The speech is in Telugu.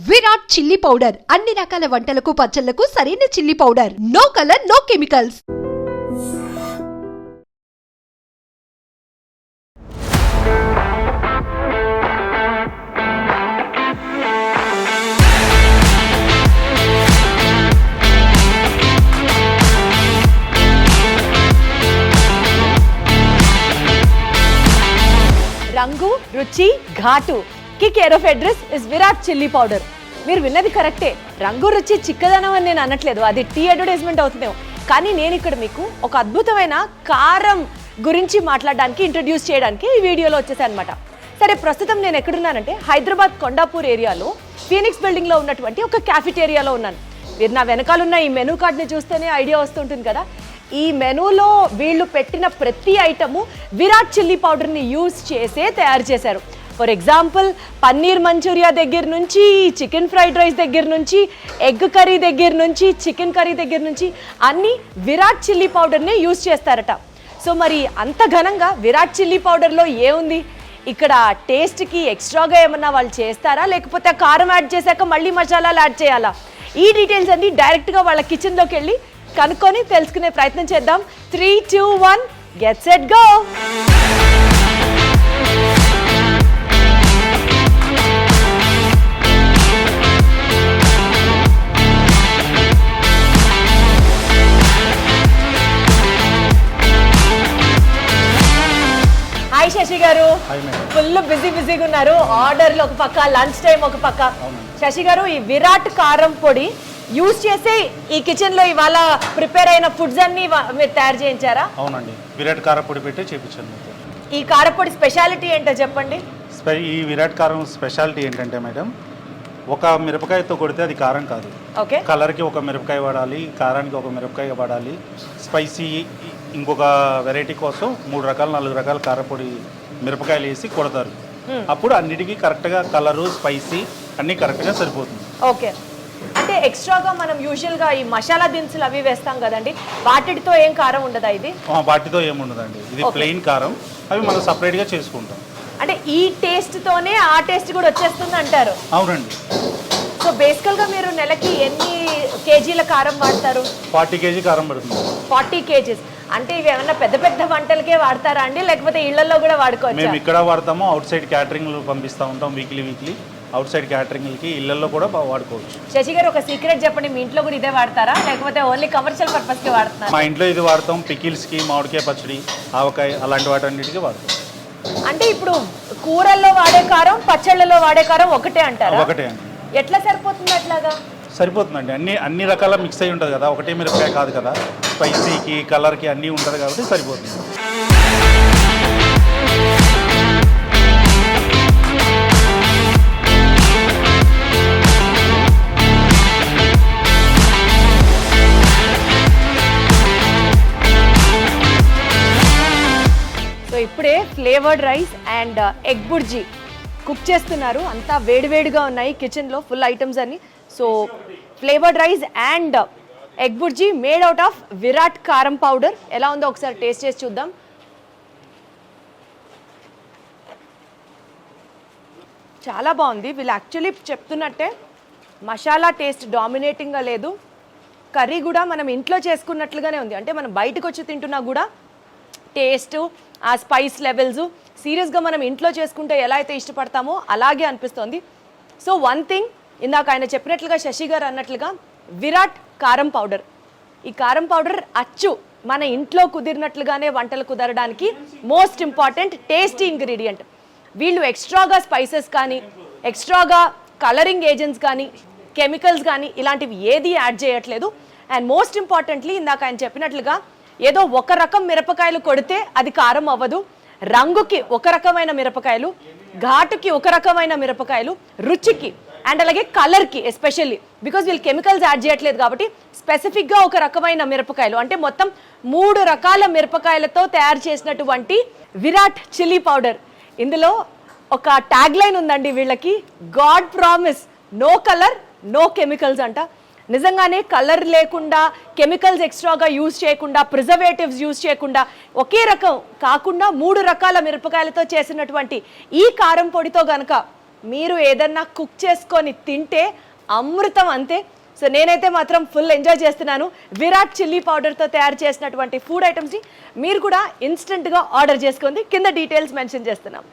విరాట్ చిల్లీ పౌడర్ అన్ని రకాల వంటలకు పచ్చళ్లకు సరైన chilli powder. No colour, no chemicals. రంగు, రుచి, ఘాటు కి care of address is Virat chilli powder. మీరు విన్నది కరెక్టే. రంగు, రుచి, చిక్కదనం అని నేను అనట్లేదు, అది టీ అడ్వర్టైజ్మెంట్ అవుతుందేమో. కానీ నేను ఇక్కడ మీకు ఒక అద్భుతమైన కారం గురించి మాట్లాడడానికి, ఇంట్రడ్యూస్ చేయడానికి ఈ వీడియోలో వచ్చేసాను అనమాట. సరే, ప్రస్తుతం నేను ఎక్కడున్నానంటే హైదరాబాద్ కొండాపూర్ ఏరియాలో ఫీనిక్స్ బిల్డింగ్లో ఉన్నటువంటి ఒక క్యాఫిటేరియాలో ఉన్నాను. మీరు నా వెనకాలన్న ఈ మెనూ కార్డ్ని చూస్తేనే ఐడియా వస్తుంటుంది కదా. ఈ మెనూలో వీళ్ళు పెట్టిన ప్రతి ఐటము విరాట్ చిల్లీ పౌడర్ని యూజ్ చేసే తయారు చేశారు. ఫర్ ఎగ్జాంపుల్, పన్నీర్ మంచూరియా దగ్గర నుంచి, చికెన్ ఫ్రైడ్ రైస్ దగ్గర నుంచి, ఎగ్ కర్రీ దగ్గర నుంచి, చికెన్ కర్రీ దగ్గర నుంచి అన్నీ విరాట్ చిల్లీ పౌడర్ని యూజ్ చేస్తారట. సో మరి అంత ఘనంగా విరాట్ చిల్లీ పౌడర్లో ఏముంది? ఇక్కడ టేస్ట్కి ఎక్స్ట్రాగా ఏమన్నా వాళ్ళు చేస్తారా, లేకపోతే కారం యాడ్ చేశాక మళ్ళీ మసాలాలు యాడ్ చేయాలా? ఈ డీటెయిల్స్ అన్నీ డైరెక్ట్గా వాళ్ళ కిచెన్లోకి వెళ్ళి కనుక్కొని తెలుసుకునే ప్రయత్నం చేద్దాం. 3, 2, 1 get set go. Hi Shashi గారు, ఫుల్ బిజీగా ఉన్నారు. ఆర్డర్లు ఒక పక్క, లంచ్ టైం ఒక పక్క. శశి గారు, ఈ విరాట్ కారం పొడి యూజ్ చేసి ఈ కిచెన్ లో ఇవాళ ప్రిపేర్ అయిన ఫుడ్స్ అన్ని మీరు తయారు చేయించారా? అవునండి, విరాట్ కారపొడి పెట్టి చేయించాను. ఈ కారపొడి స్పెషాలిటీ ఏంటో చెప్పండి. ఈ విరాట్ కారం స్పెషాలిటీ ఏంటంటే మేడం, ఒక మిరపకాయతో కొడితే అది కారం కాదు. ఓకే, కలర్కి ఒక మిరపకాయ వాడాలి, కారానికి ఒక మిరపకాయ వాడాలి, స్పైసీ ఇంకొక వెరైటీ కోసం 3 రకాల 4 రకాల కారపొడి మిరపకాయలు వేసి కొడతారు. అప్పుడు అన్నిటికీ కరెక్ట్గా కలరు, స్పైసీ అన్నీ కరెక్ట్గా సరిపోతుంది. ఓకే, అంటే ఎక్స్ట్రాగా మనం యూజువల్గా ఈ మసాలా దినుసులు అవి వేస్తాం కదండి, వాటితో ఏం కారం ఉండదా? ఇది వాటితో ఏముండదండి, ఇది ప్లెయిన్ కారం. అవి మనం సపరేట్గా చేసుకుంటాం. అంటే ఈ టేస్ట్తోనే ఆ టేస్ట్ కూడా వచ్చేస్తుంది అంటారు? అవునండి. సో బేసికల్గా మీరు నెలకి ఎన్ని కేజీల కారం వాడతారు? 40 కేజీ కారం పడుతుంది. 40 కేజీస్ అంటే ఇవి ఏమన్నా పెద్ద పెద్ద వంటలకే వాడతారా అండి, లేకపోతే ఇళ్లలో కూడా వాడుకోవచ్చు? మేము ఇక్కడ వాడతాము, అవుట్ సైడ్ క్యాటరింగ్లు పంపిస్తూ ఉంటాం వీక్లీ. అవుట్ సైడ్ క్యాటరింగ్లకి, ఇళ్లలో కూడా వాడుకోవచ్చు. శశి గారు, ఒక సీక్రెట్ చెప్పండి, మీ ఇంట్లో కూడా ఇదే వాడతారా, లేకపోతే ఓన్లీ కమర్షియల్ పర్పస్కి వాడుతున్నారా? మా ఇంట్లో ఇది వాడతాం, పికిల్స్కి, మామిడికాయ పచ్చడి, ఆవకాయ అలాంటి వాటన్నిటికీ వాడతాం. అంటే ఇప్పుడు కూరల్లో వాడే కారం, పచ్చళ్ళలో వాడే కారం ఒకటే అంటారా? ఒకటే అండి. ఎట్లా సరిపోతుంది అట్లాగా? సరిపోతుందండి, అన్ని రకాల మిక్స్ అయి ఉంటుంది కదా, ఒకటే మిరపకాయ కాదు కదా, స్పైసీకి, కలర్కి అన్నీ ఉంటుంది కాబట్టి సరిపోతుంది. సో ఇప్పుడే flavoured rice and egg bhurji cook చేస్తున్నారు. అంతా వేడివేడిగా ఉన్నాయి కిచెన్లో, ఫుల్ ఐటమ్స్ అన్ని. So flavoured rice and egg bhurji made out of Virat కారం పౌడర్. ఎలా ఉందో ఒకసారి టేస్ట్ చేసి చూద్దాం. చాలా బాగుంది. వీళ్ళు యాక్చువల్లీ చెప్తున్నట్టే మసాలా టేస్ట్ డామినేటింగ్గా లేదు, కర్రీ కూడా మనం ఇంట్లో చేసుకున్నట్లుగానే ఉంది. అంటే మనం బయటకు వచ్చి తింటున్నా కూడా టేస్ట్, ఆ స్పైస్ లెవెల్స్ సీరియస్గా మనం ఇంట్లో చేసుకుంటే ఎలా అయితే ఇష్టపడతామో అలాగే అనిపిస్తుంది. సో వన్ థింగ్, ఇందాక ఆయన చెప్పినట్లుగా, శశి గారు అన్నట్లుగా, విరాట్ కారం పౌడర్, ఈ కారం పౌడర్ అచ్చు మన ఇంట్లో కుదిరినట్లుగానే వంటలు కుదరడానికి మోస్ట్ ఇంపార్టెంట్ టేస్టీ ఇంగ్రీడియంట్. వీళ్ళు ఎక్స్ట్రాగా స్పైసెస్ కానీ, ఎక్స్ట్రాగా కలరింగ్ ఏజెంట్స్ కానీ, కెమికల్స్ కానీ ఇలాంటివి ఏది యాడ్ చేయట్లేదు. అండ్ మోస్ట్ ఇంపార్టెంట్లీ, ఇందాక ఆయన చెప్పినట్లుగా, ఏదో ఒక రకం మిరపకాయలు కొడితే అది కారం అవ్వదు. రంగుకి ఒక రకమైన మిరపకాయలు, ఘాటుకి ఒక రకమైన మిరపకాయలు, రుచికి అండ్ అలాగే కలర్కి, ఎస్పెషల్లీ బికాజ్ వీళ్ళు కెమికల్స్ యాడ్ చేయట్లేదు కాబట్టి స్పెసిఫిక్గా ఒక రకమైన మిరపకాయలు, అంటే మొత్తం 3 రకాల మిరపకాయలతో తయారు చేసినటువంటి విరాట్ చిల్లీ పౌడర్. ఇందులో ఒక ట్యాగ్ లైన్ ఉందండి వీళ్ళకి, god promise, no colour, no chemicals అంట. నిజంగానే కలర్ లేకుండా, కెమికల్స్ ఎక్స్ట్రాగా యూజ్ చేయకుండా, ప్రిజర్వేటివ్స్ యూజ్ చేయకుండా, ఒకే రకం కాకుండా 3 రకాల మిరపకాయలతో చేసినటువంటి ఈ కారం పొడితో గనక మీరు ఏదన్నా కుక్ చేసుకొని తింటే అమృతం అంతే. సో నేనైతే మాత్రం ఫుల్ ఎంజాయ్ చేస్తున్నాను. విరాట్ చిల్లీ పౌడర్తో తయారు చేసినటువంటి ఫుడ్ ఐటమ్స్ని మీరు కూడా ఇన్స్టెంట్గా ఆర్డర్ చేసుకోండి. కింద డీటెయిల్స్ మెన్షన్ చేస్తున్నాం.